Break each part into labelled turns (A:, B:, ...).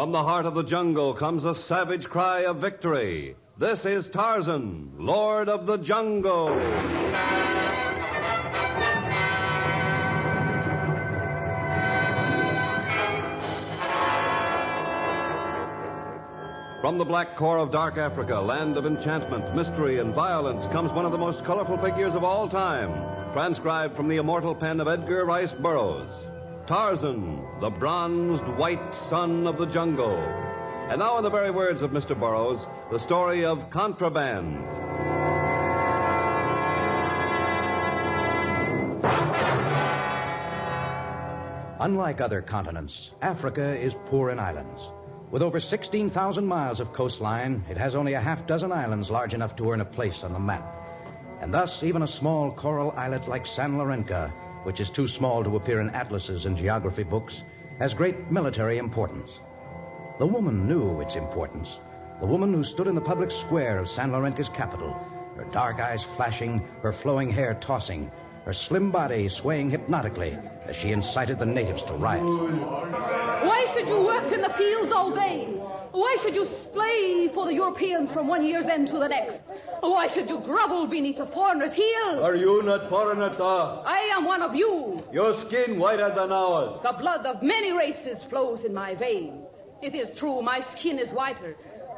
A: From the heart of the jungle comes a savage cry of victory. This is Tarzan, Lord of the Jungle. From the black core of dark Africa, land of enchantment, mystery, and violence, comes one of the most colorful figures of all time, transcribed from the immortal pen of Edgar Rice Burroughs. Tarzan, the bronzed white son of the jungle. And now, in the very words of Mr. Burroughs, the story of Contraband.
B: Unlike other continents, Africa is poor in islands. With over 16,000 miles of coastline, it has only a half dozen islands large enough to earn a place on the map. And thus, even a small coral islet like San Lorenzo, which is too small to appear in atlases and geography books, has great military importance. The woman knew its importance. The woman who stood in the public square of San Lorenzo's capital, her dark eyes flashing, her flowing hair tossing, her slim body swaying hypnotically as she incited the natives to riot.
C: Why should you work in the fields all day? Why should you slave for the Europeans from one year's end to the next? Why should you grovel beneath a foreigner's heel?
D: Are you not foreigner, sir?
C: I am one of you.
D: Your skin whiter than ours.
C: The blood of many races flows in my veins. It is true, my skin is whiter,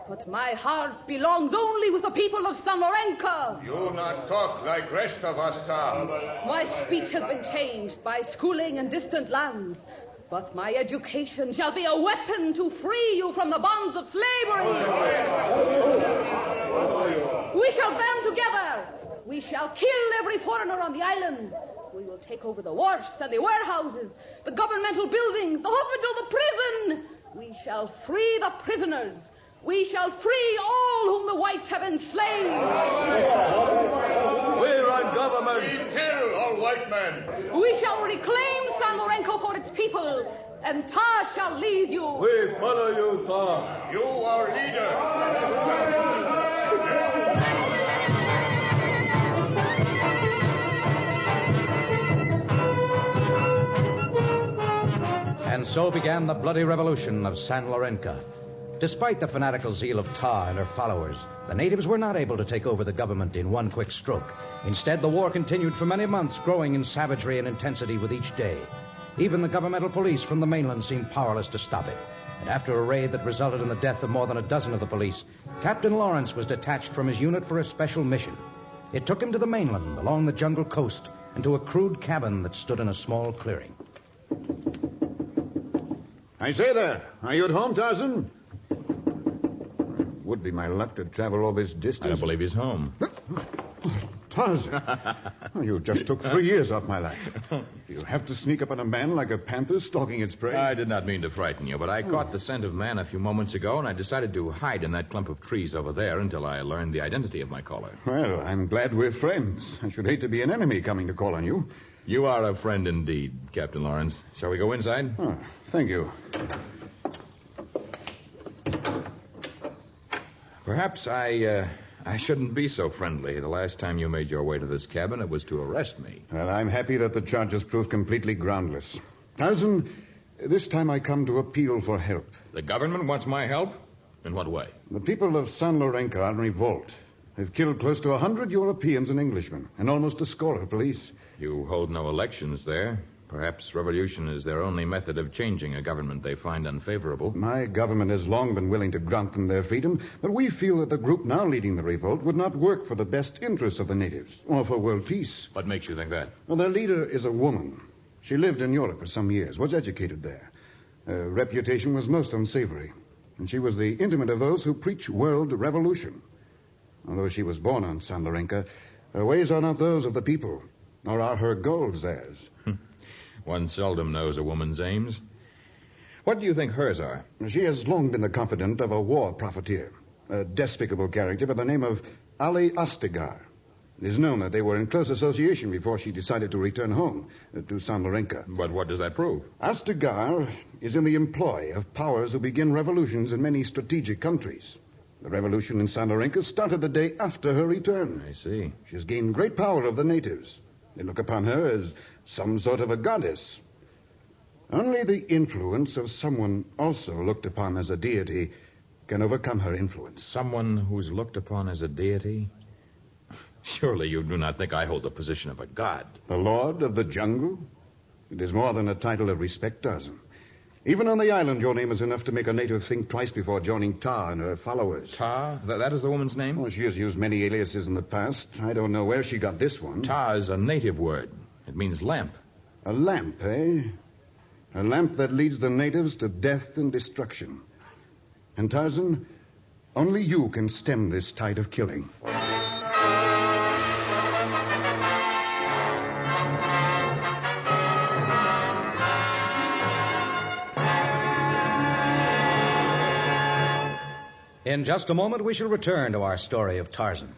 C: but my heart belongs only with the people of San Lorenzo.
E: You not talk like rest of us, sir.
C: My speech has been changed by schooling in distant lands, but my education shall be a weapon to free you from the bonds of slavery. We shall band together. We shall kill every foreigner on the island. We will take over the wharfs and the warehouses, the governmental buildings, the hospital, the prison. We shall free the prisoners. We shall free all whom the whites have enslaved.
D: We run government.
E: We kill all white men.
C: We shall reclaim San Lorenzo for its people, and Tar shall lead you.
D: We follow you, Tar.
E: You our leader.
B: And so began the bloody revolution of San Lorenzo. Despite the fanatical zeal of Tar and her followers, the natives were not able to take over the government in one quick stroke. Instead, the war continued for many months, growing in savagery and intensity with each day. Even the governmental police from the mainland seemed powerless to stop it. And after a raid that resulted in the death of more than a dozen of the police, Captain Lawrence was detached from his unit for a special mission. It took him to the mainland, along the jungle coast, and to a crude cabin that stood in a small clearing.
F: I say there, are you at home, Tarzan? Would be my luck to travel all this distance.
G: I don't believe he's home.
F: Tarzan, you just took 3 years off my life. You have to sneak up on a man like a panther stalking its prey.
G: I did not mean to frighten you, but I caught the scent of man a few moments ago, and I decided to hide in that clump of trees over there until I learned the identity of my caller.
F: Well, I'm glad we're friends. I should hate to be an enemy coming to call on you.
G: You are a friend indeed, Captain Lawrence. Shall we go inside?
F: Oh, thank you.
G: Perhaps I shouldn't be so friendly. The last time you made your way to this cabin, it was to arrest me.
F: Well, I'm happy that the charges proved completely groundless. Tarzan, this time I come to appeal for help.
G: The government wants my help? In what way?
F: The people of San Lorenzo are in revolt. They've killed close to 100 Europeans and Englishmen, and almost a score of police.
G: You hold no elections there. Perhaps revolution is their only method of changing a government they find unfavorable.
F: My government has long been willing to grant them their freedom, but we feel that the group now leading the revolt would not work for the best interests of the natives, or for world peace.
G: What makes you think that?
F: Well, their leader is a woman. She lived in Europe for some years, was educated there. Her reputation was most unsavory, and she was the intimate of those who preach world revolution. Although she was born on San Lorenzo, her ways are not those of the people, nor are her goals theirs.
G: One seldom knows a woman's aims. What do you think hers are?
F: She has long been the confidant of a war profiteer, a despicable character by the name of Ali Astigar. It is known that they were in close association before she decided to return home to San Lorenzo.
G: But what does that prove?
F: Astigar is in the employ of powers who begin revolutions in many strategic countries. The revolution in San Lorenzo started the day after her return.
G: I see.
F: She has gained great power over the natives. They look upon her as some sort of a goddess. Only the influence of someone also looked upon as a deity can overcome her influence.
G: Someone who's looked upon as a deity? Surely you do not think I hold the position of a god.
F: The Lord of the Jungle? It is more than a title of respect, Tarzan. Even on the island, your name is enough to make a native think twice before joining Ta and her followers.
G: Ta? That is the woman's name?
F: Oh, she has used many aliases in the past. I don't know where she got this one.
G: Ta is a native word. It means lamp.
F: A lamp, eh? A lamp that leads the natives to death and destruction. And Tarzan, only you can stem this tide of killing.
B: In just a moment, we shall return to our story of Tarzan.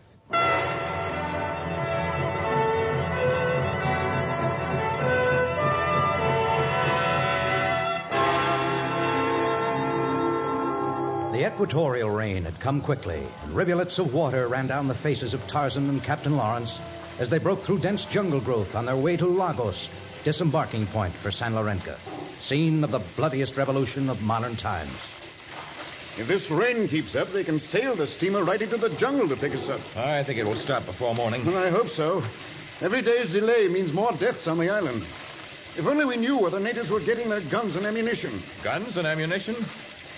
B: The equatorial rain had come quickly, and rivulets of water ran down the faces of Tarzan and Captain Lawrence as they broke through dense jungle growth on their way to Lagos, disembarking point for San Lorenzo, scene of the bloodiest revolution of modern times.
F: If this rain keeps up, they can sail the steamer right into the jungle to pick us up.
G: I think it will stop before morning.
F: Well, I hope so. Every day's delay means more deaths on the island. If only we knew where the natives were getting their guns and ammunition.
G: Guns and ammunition?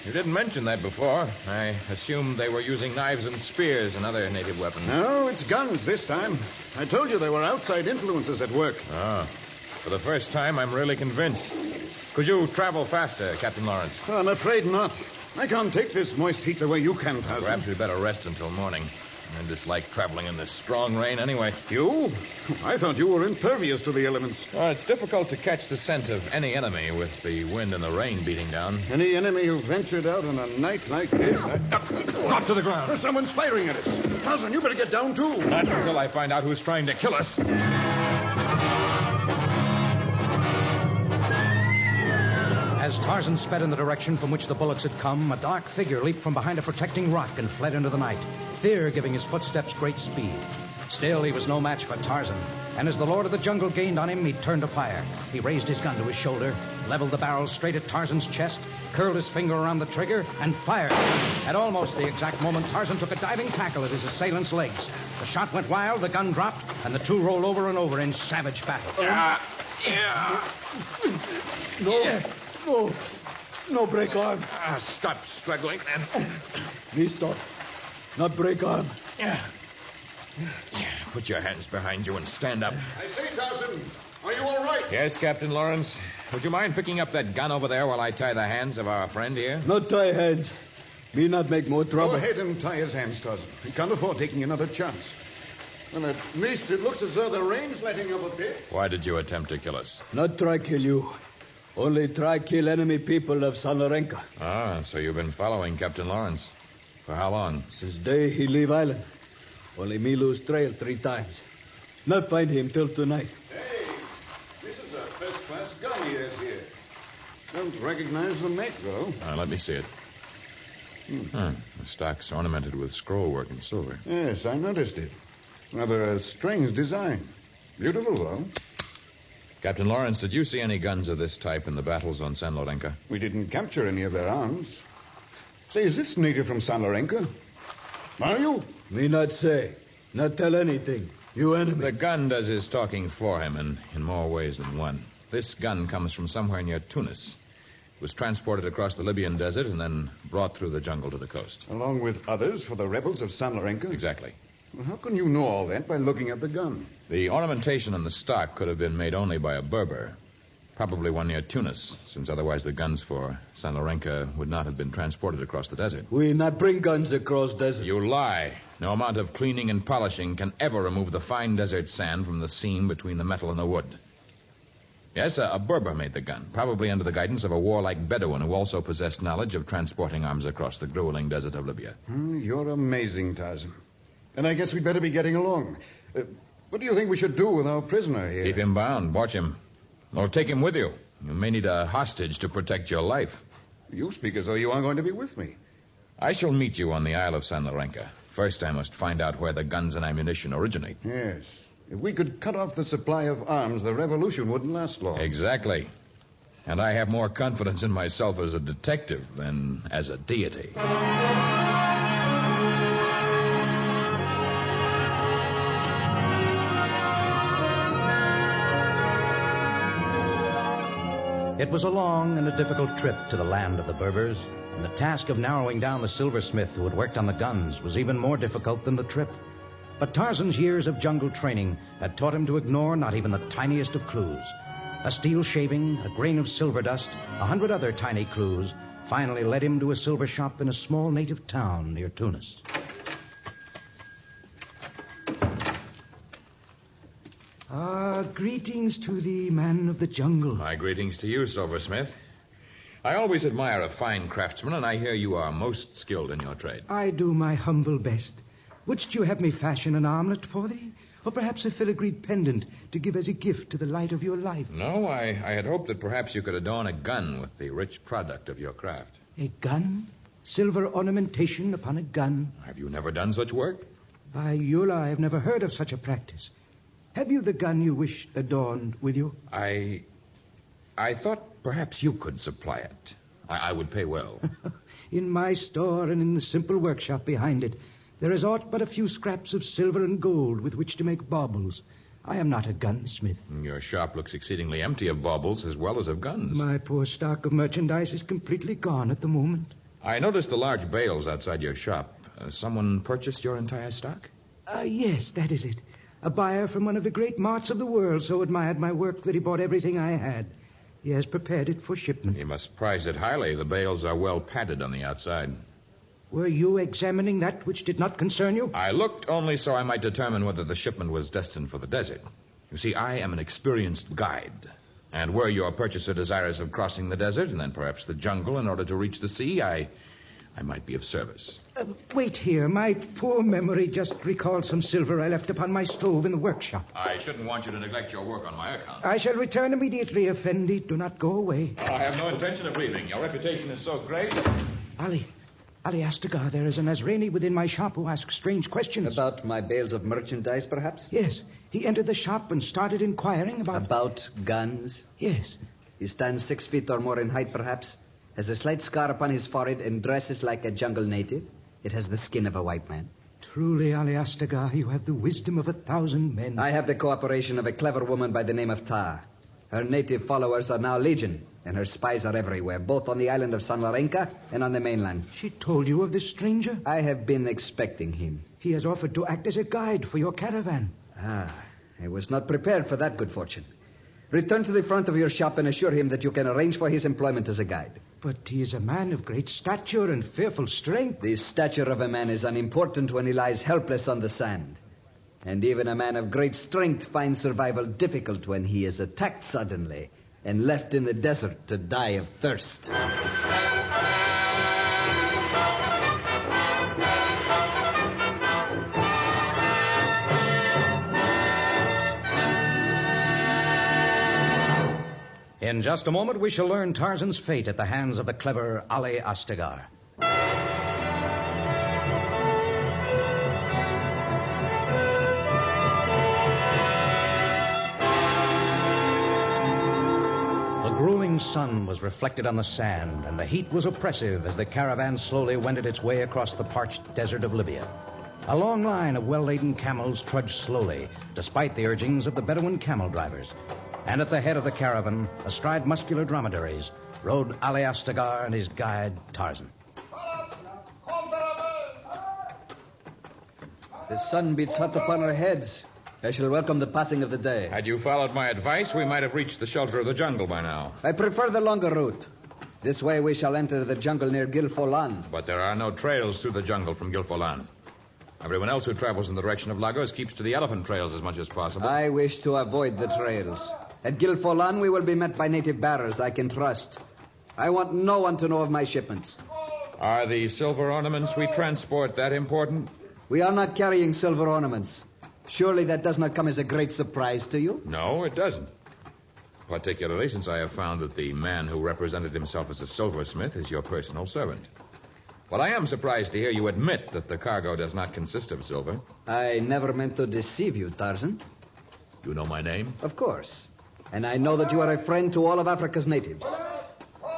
G: You didn't mention that before. I assumed they were using knives and spears and other native weapons.
F: No, it's guns this time. I told you there were outside influences at work.
G: Ah. For the first time, I'm really convinced. Could you travel faster, Captain Lawrence?
F: Well, I'm afraid not. I can't take this moist heat the way you can, Tarzan.
G: Perhaps we'd better rest until morning. I dislike traveling in this strong rain anyway.
F: You? I thought you were impervious to the elements.
G: Well, it's difficult to catch the scent of any enemy with the wind and the rain beating down.
F: Any enemy who ventured out on a night like this...
G: Drop to the ground.
F: Someone's firing at us. Tarzan, you better get down, too.
G: Not until I find out who's trying to kill us.
B: As Tarzan sped in the direction from which the bullets had come, a dark figure leaped from behind a protecting rock and fled into the night, fear giving his footsteps great speed. Still, he was no match for Tarzan, and as the Lord of the Jungle gained on him, he turned to fire. He raised his gun to his shoulder, leveled the barrel straight at Tarzan's chest, curled his finger around the trigger, and fired. At almost the exact moment, Tarzan took a diving tackle at his assailant's legs. The shot went wild, the gun dropped, and the two rolled over and over in savage battle.
D: No break arm.
G: Stop struggling, then.
D: Listo. Not break arm.
G: Put your hands behind you and stand up.
F: I say, Tarzan, are you all right?
G: Yes, Captain Lawrence. Would you mind picking up that gun over there while I tie the hands of our friend here?
D: Not tie hands. Me not make more trouble.
F: Go ahead and tie his hands, Tarzan. We can't afford taking another chance. Well, at least it looks as though the rain's letting up a bit.
G: Why did you attempt to kill us?
D: Not try kill you. Only try kill enemy people of San Lorenzo.
G: Ah, so you've been following Captain Lawrence. For how long?
D: Since day he leave island. Only me lose trail 3 times. Not find him till tonight.
F: Hey, this is a first-class gun he has here. Don't recognize the make, though.
G: Let me see it. The stock's ornamented with scroll work in silver.
F: Yes, I noticed it. Rather a strange design. Beautiful, though.
G: Captain Lawrence, did you see any guns of this type in the battles on San Lorenzo?
F: We didn't capture any of their arms. Say, is this native from San Lorenzo? Are you?
D: Me not say. Not tell anything. You enemy.
G: The gun does his talking for him, and in more ways than one. This gun comes from somewhere near Tunis. It was transported across the Libyan desert and then brought through the jungle to the coast.
F: Along with others for the rebels of San Lorenzo?
G: Exactly.
F: Well, how can you know all that by looking at the gun?
G: The ornamentation on the stock could have been made only by a Berber. Probably one near Tunis, since otherwise the guns for San Lorenzo would not have been transported across the desert.
D: We not bring guns across desert.
G: You lie. No amount of cleaning and polishing can ever remove the fine desert sand from the seam between the metal and the wood. Yes, a Berber made the gun, probably under the guidance of a warlike Bedouin who also possessed knowledge of transporting arms across the grueling desert of Libya.
F: You're amazing, Tarzan. And I guess we'd better be getting along. What do you think we should do with our prisoner here?
G: Keep him bound. Watch him. Or take him with you. You may need a hostage to protect your life.
F: You speak as though you are going to be with me.
G: I shall meet you on the Isle of San Lorenzo. First, I must find out where the guns and ammunition originate.
F: Yes. If we could cut off the supply of arms, the revolution wouldn't last long.
G: Exactly. And I have more confidence in myself as a detective than as a deity.
B: It was a long and a difficult trip to the land of the Berbers, and the task of narrowing down the silversmith who had worked on the guns was even more difficult than the trip. But Tarzan's years of jungle training had taught him to ignore not even the tiniest of clues. A steel shaving, a grain of silver dust, 100 other tiny clues finally led him to a silver shop in a small native town near Tunis.
H: Greetings to the man of the jungle.
G: My greetings to you, silversmith. I always admire a fine craftsman, and I hear you are most skilled in your trade.
H: I do my humble best. Wouldst you have me fashion an armlet for thee? Or perhaps a filigreed pendant to give as a gift to the light of your life?
G: No, I had hoped that perhaps you could adorn a gun with the rich product of your craft.
H: A gun? Silver ornamentation upon a gun?
G: Have you never done such work?
H: By Eula, I have never heard of such a practice. Have you the gun you wish adorned with you?
G: I thought perhaps you could supply it. I would pay well.
H: In my store and in the simple workshop behind it, there is aught but a few scraps of silver and gold with which to make baubles. I am not a gunsmith.
G: Your shop looks exceedingly empty of baubles as well as of guns.
H: My poor stock of merchandise is completely gone at the moment.
G: I noticed the large bales outside your shop. Someone purchased your entire stock?
H: Yes, that is it. A buyer from one of the great marts of the world so admired my work that he bought everything I had. He has prepared it for shipment.
G: He must prize it highly. The bales are well padded on the outside.
H: Were you examining that which did not concern you?
G: I looked only so I might determine whether the shipment was destined for the desert. You see, I am an experienced guide. And were your purchaser desirous of crossing the desert and then perhaps the jungle in order to reach the sea, I might be of service.
H: Wait here. My poor memory just recalled some silver I left upon my stove in the workshop.
G: I shouldn't want you to neglect your work on my account.
H: I shall return immediately, Effendi. Do not go away.
G: I have no intention of leaving. Your reputation is so great.
H: Ali Astagar, there is a Nazrani within my shop who asks strange questions.
D: About my bales of merchandise, perhaps?
H: Yes. He entered the shop and started inquiring about...
D: About guns?
H: Yes.
D: He stands 6 feet or more in height, perhaps. Has a slight scar upon his forehead and dresses like a jungle native. It has the skin of a white man.
H: Truly, Ali Astagar, you have the wisdom of 1,000 men.
D: I have the cooperation of a clever woman by the name of Ta. Her native followers are now legion, and her spies are everywhere, both on the island of San Lorenzo and on the mainland.
H: She told you of this stranger?
D: I have been expecting him.
H: He has offered to act as a guide for your caravan.
D: I was not prepared for that good fortune. Return to the front of your shop and assure him that you can arrange for his employment as a guide.
H: But he is a man of great stature and fearful strength.
D: The stature of a man is unimportant when he lies helpless on the sand. And even a man of great strength finds survival difficult when he is attacked suddenly and left in the desert to die of thirst.
B: In just a moment, we shall learn Tarzan's fate at the hands of the clever Ali Astagar. The grueling sun was reflected on the sand, and the heat was oppressive as the caravan slowly wended its way across the parched desert of Libya. A long line of well-laden camels trudged slowly, despite the urgings of the Bedouin camel drivers. And at the head of the caravan, astride muscular dromedaries, rode Ali Astagar and his guide, Tarzan.
D: The sun beats hot upon our heads. I shall welcome the passing of the day.
G: Had you followed my advice, we might have reached the shelter of the jungle by now.
D: I prefer the longer route. This way we shall enter the jungle near Gilfolan.
G: But there are no trails through the jungle from Gilfolan. Everyone else who travels in the direction of Lagos keeps to the elephant trails as much as possible.
D: I wish to avoid the trails. At Gilfolan, we will be met by native bearers I can trust. I want no one to know of my shipments.
G: Are the silver ornaments we transport that important?
D: We are not carrying silver ornaments. Surely that does not come as a great surprise to you?
G: No, it doesn't. Particularly since I have found that the man who represented himself as a silversmith is your personal servant. But I am surprised to hear you admit that the cargo does not consist of silver.
D: I never meant to deceive you, Tarzan.
G: You know my name?
D: Of course. And I know that you are a friend to all of Africa's natives.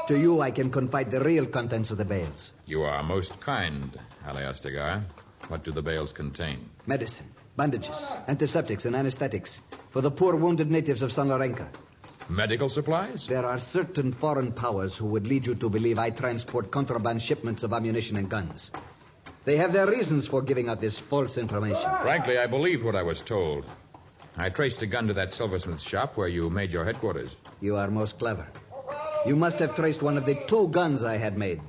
D: To you, I can confide the real contents of the bales.
G: You are most kind, Aliastagar. What do the bales contain?
D: Medicine, bandages, antiseptics, and anesthetics for the poor wounded natives of San Lorenzo.
G: Medical supplies?
D: There are certain foreign powers who would lead you to believe I transport contraband shipments of ammunition and guns. They have their reasons for giving out this false information.
G: Frankly, I believed what I was told. I traced a gun to that silversmith's shop where you made your headquarters.
D: You are most clever. You must have traced one of the 2 guns I had made.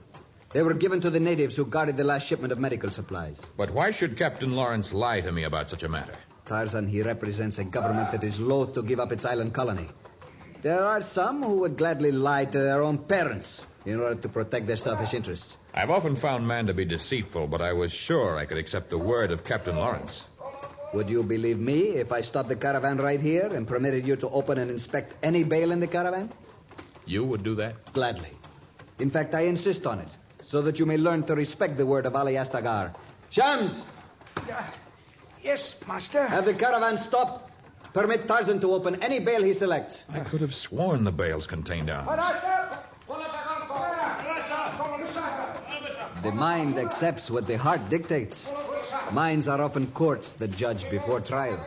D: They were given to the natives who guarded the last shipment of medical supplies.
G: But why should Captain Lawrence lie to me about such a matter?
D: Tarzan, he represents a government that is loath to give up its island colony. There are some who would gladly lie to their own parents in order to protect their selfish interests.
G: I've often found man to be deceitful, but I was sure I could accept the word of Captain Lawrence.
D: Would you believe me if I stopped the caravan right here and permitted you to open and inspect any bale in the caravan?
G: You would do that?
D: Gladly. In fact, I insist on it, so that you may learn to respect the word of Aliastagar. Shams!
H: Yes, master.
D: Have the caravan stop. Permit Tarzan to open any bale he selects.
G: I could have sworn the bales contained arms.
D: The mind accepts what the heart dictates. Minds are often courts that judge before trial.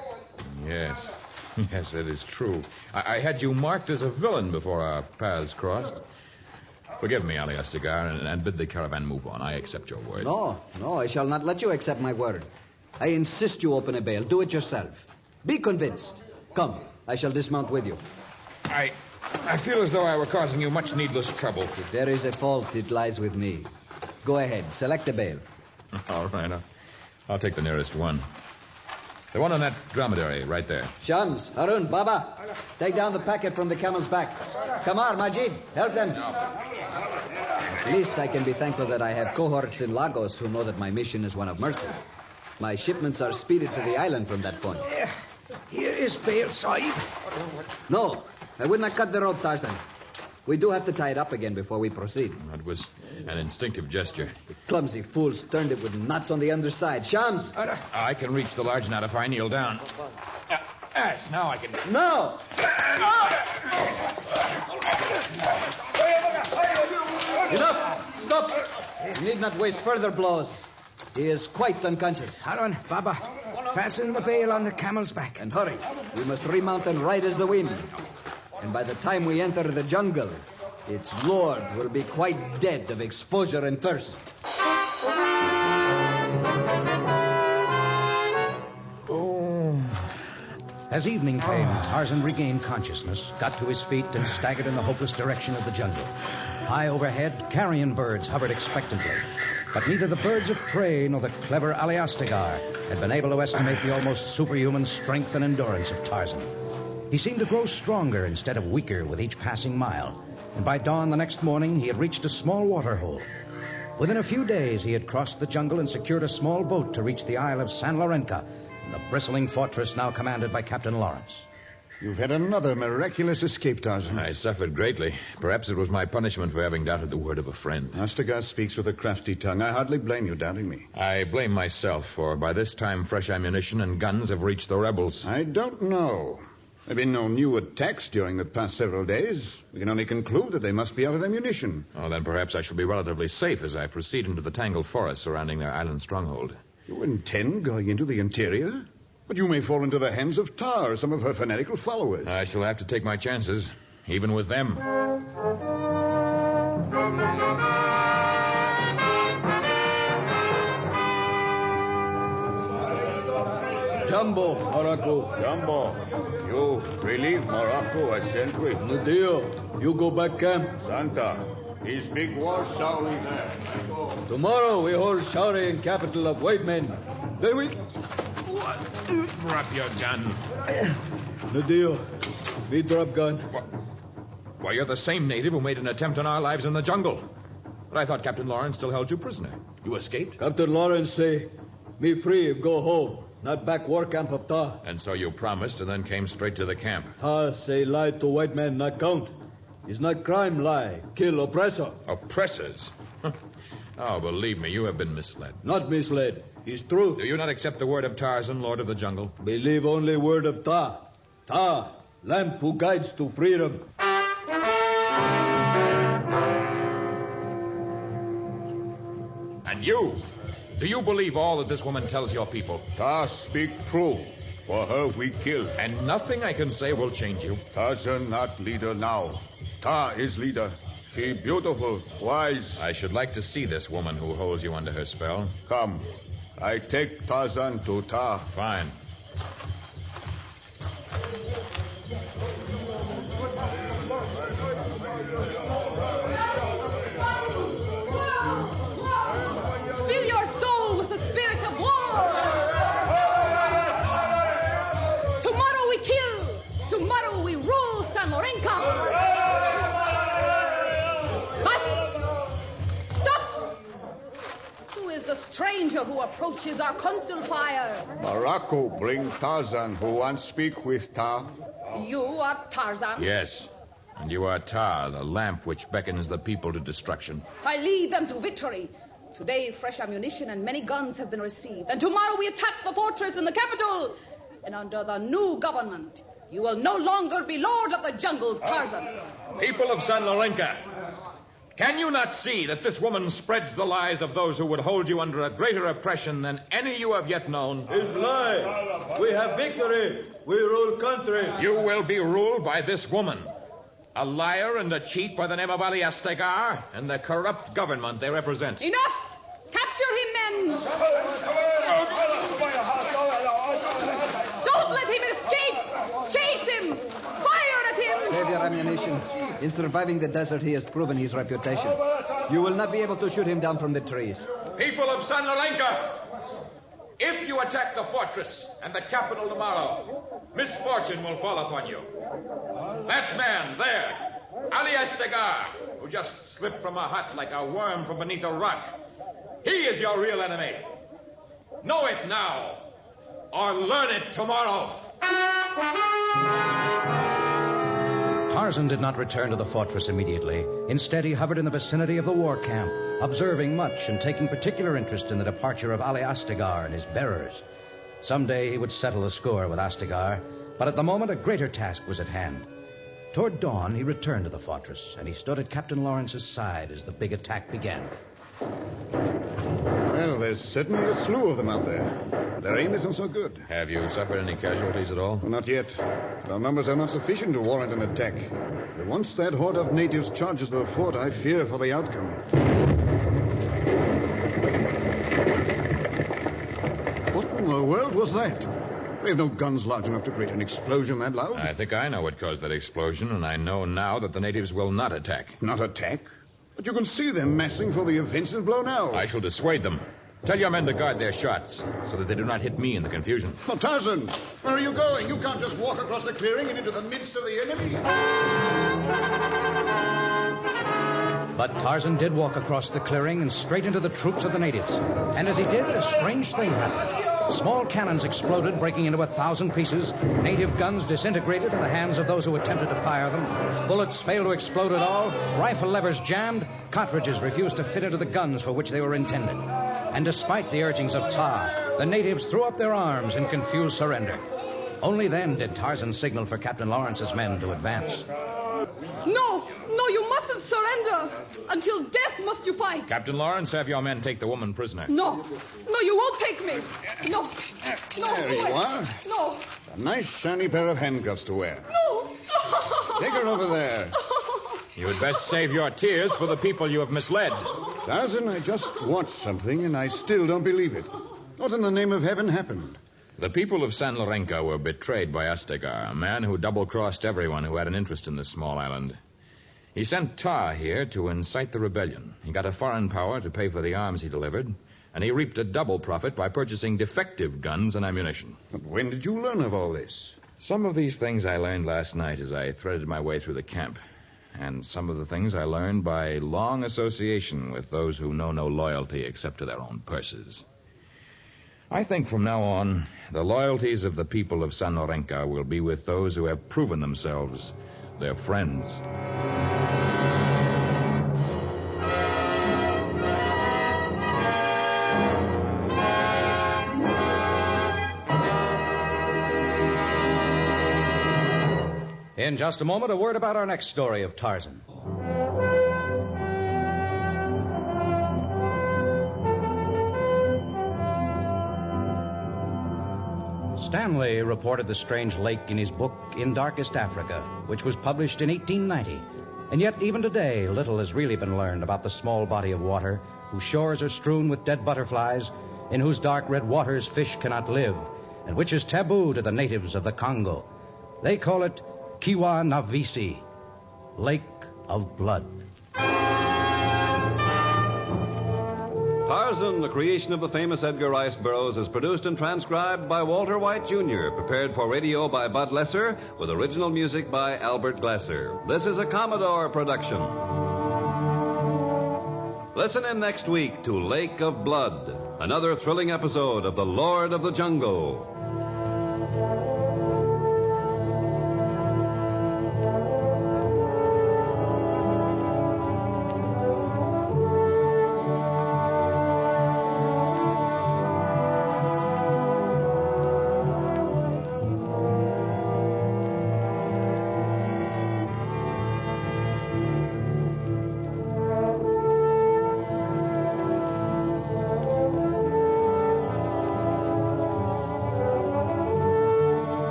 G: Yes. Yes, that is true. I had you marked as a villain before our paths crossed. Forgive me, Aliastagar, and bid the caravan move on. I accept your word.
D: No, I shall not let you accept my word. I insist you open a bale. Do it yourself. Be convinced. Come, I shall dismount with you.
G: I feel as though I were causing you much needless trouble.
D: If there is a fault, it lies with me. Go ahead, select a bale.
G: All right, I'll take the nearest one. The one on that dromedary right there.
D: Shams, Harun, Baba, take down the packet from the camel's back. Kamar, Majid, help them. At least I can be thankful that I have cohorts in Lagos who know that my mission is one of mercy. My shipments are speeded to the island from that point.
H: Here is bale, Sahib.
D: No, I would not cut the rope, Tarzan. We do have to tie it up again before we proceed.
G: That was an instinctive gesture.
D: The clumsy fools turned it with knots on the underside. Shams!
G: I can reach the large knot if I kneel down. Yes, now I can...
D: No! Enough! Stop! You need not waste further blows. He is quite unconscious.
H: Harun, Baba, fasten the bale on the camel's back.
D: And hurry. We must remount and ride as the wind. And by the time we enter the jungle, its lord will be quite dead of exposure and thirst.
B: As evening came, Tarzan regained consciousness, got to his feet, and staggered in the hopeless direction of the jungle. High overhead, carrion birds hovered expectantly. But neither the birds of prey nor the clever Aliastagar had been able to estimate the almost superhuman strength and endurance of Tarzan. He seemed to grow stronger instead of weaker with each passing mile, and by dawn the next morning he had reached a small waterhole. Within a few days he had crossed the jungle and secured a small boat to reach the Isle of San Lorenzo, the bristling fortress now commanded by Captain Lawrence.
F: You've had another miraculous escape, Tarzan.
G: I suffered greatly. Perhaps it was my punishment for having doubted the word of a friend.
F: Astagar speaks with a crafty tongue. I hardly blame you doubting me.
G: I blame myself, for by this time fresh ammunition and guns have reached the rebels.
F: I don't know. There have been no new attacks during the past several days. We can only conclude that they must be out of ammunition.
G: Oh, then perhaps I shall be relatively safe as I proceed into the tangled forest surrounding their island stronghold.
F: You intend going into the interior? But you may fall into the hands of Tar or some of her fanatical followers.
G: I shall have to take my chances, even with them.
I: Jumbo, Morocco.
E: Jumbo, you relieve Morocco as sentry.
I: Nadio, you go back camp.
E: Santa, his big war Shaoli there.
I: Tomorrow we hold Shaori in capital of white men. Then we...
G: Drop your gun.
I: Nadio, we drop gun.
G: Why, you're the same native who made an attempt on our lives in the jungle. But I thought Captain Lawrence still held you prisoner. You escaped?
I: Captain Lawrence say, me free, go home. Not back war camp of Ta.
G: And so you promised and then came straight to the camp.
I: Ta say lie to white man not count. It's not crime lie. Kill oppressor.
G: Oppressors? Oh, believe me, you have been misled.
I: Not misled. It's true.
G: Do you not accept the word of Tarzan, Lord of the Jungle?
I: Believe only word of Ta. Ta, lamp who guides to freedom.
G: And you? Do you believe all that this woman tells your people?
E: Ta speak true. For her we kill.
G: And nothing I can say will change you.
E: Tarzan not leader now. Ta is leader. She beautiful, wise.
G: I should like to see this woman who holds you under her spell.
E: Come. I take Tarzan to Ta.
G: Fine.
C: Fill your soul with the spirit of war. Tomorrow we kill. Tomorrow we rule San Lorenzo. Stop! Who is the stranger who approaches our council fire?
E: Morocco bring Tarzan who wants speak with Ta.
C: You are Tarzan?
G: Yes. And you are Ta, the lamp which beckons the people to destruction.
C: I lead them to victory. Today, fresh ammunition and many guns have been received. And tomorrow we attack the fortress in the capital. And under the new government, you will no longer be lord of the jungle, Tarzan.
G: People of San Lorenzo, can you not see that this woman spreads the lies of those who would hold you under a greater oppression than any you have yet known?
I: It's lie. We have victory. We rule country.
G: You will be ruled by this woman. A liar and a cheat by the name of Ali Astegar and the corrupt government they represent.
C: Enough! Capture him, men! Don't let him escape! Chase him! Fire at him!
D: Save your ammunition. In surviving the desert, he has proven his reputation. You will not be able to shoot him down from the trees.
G: People of San Lorenzo, if you attack the fortress and the capital tomorrow, misfortune will fall upon you. That man there, Ali Astegar, who just slipped from a hut like a worm from beneath a rock, he is your real enemy. Know it now, or learn it tomorrow.
B: Tarzan did not return to the fortress immediately. Instead, he hovered in the vicinity of the war camp, observing much and taking particular interest in the departure of Ali Astegar and his bearers. Someday he would settle the score with Astegar, but at the moment a greater task was at hand. Toward dawn, he returned to the fortress, and he stood at Captain Lawrence's side as the big attack began.
F: Well, there's certainly a slew of them out there. Their aim isn't so good.
G: Have you suffered any casualties at all?
F: Well, not yet. Our numbers are not sufficient to warrant an attack. But once that horde of natives charges the fort, I fear for the outcome. What in the world was that? They have no guns large enough to create an explosion that loud.
G: I think I know what caused that explosion, and I know now that the natives will not attack.
F: Not attack? But you can see them massing for the offensive blow now.
G: I shall dissuade them. Tell your men to guard their shots, so that they do not hit me in the confusion.
F: Oh, Tarzan, where are you going? You can't just walk across the clearing and into the midst of the enemy.
B: But Tarzan did walk across the clearing and straight into the troops of the natives. And as he did, a strange thing happened. Small cannons exploded, breaking into 1,000 pieces. Native guns disintegrated in the hands of those who attempted to fire them. Bullets failed to explode at all. Rifle levers jammed. Cartridges refused to fit into the guns for which they were intended. And despite the urgings of Tar, the natives threw up their arms in confused surrender. Only then did Tarzan signal for Captain Lawrence's men to advance.
C: No, you mustn't surrender. Until death must you fight.
G: Captain Lawrence, have your men take the woman prisoner.
C: No, you won't take me. No.
F: There you are.
C: No.
F: A nice shiny pair of handcuffs to wear.
C: No.
F: Take her over there.
G: You had best save your tears for the people you have misled.
F: Tarzan, I just watched something, and I still don't believe it. What in the name of heaven happened?
G: The people of San Lorenzo were betrayed by Astegar, a man who double-crossed everyone who had an interest in this small island. He sent Tar here to incite the rebellion. He got a foreign power to pay for the arms he delivered, and he reaped a double profit by purchasing defective guns and ammunition.
F: But when did you learn of all this?
G: Some of these things I learned last night as I threaded my way through the camp. And some of the things I learned by long association with those who know no loyalty except to their own purses. I think from now on, the loyalties of the people of San Lorenzo will be with those who have proven themselves their friends.
B: In just a moment, a word about our next story of Tarzan. Stanley reported the strange lake in his book, In Darkest Africa, which was published in 1890. And yet, even today, little has really been learned about the small body of water whose shores are strewn with dead butterflies, in whose dark red waters fish cannot live, and which is taboo to the natives of the Congo. They call it Kiwa Navisi, Lake of Blood.
A: Tarzan, the creation of the famous Edgar Rice Burroughs, is produced and transcribed by Walter White, Jr., prepared for radio by Bud Lesser, with original music by Albert Glasser. This is a Commodore production. Listen in next week to Lake of Blood, another thrilling episode of The Lord of the Jungle.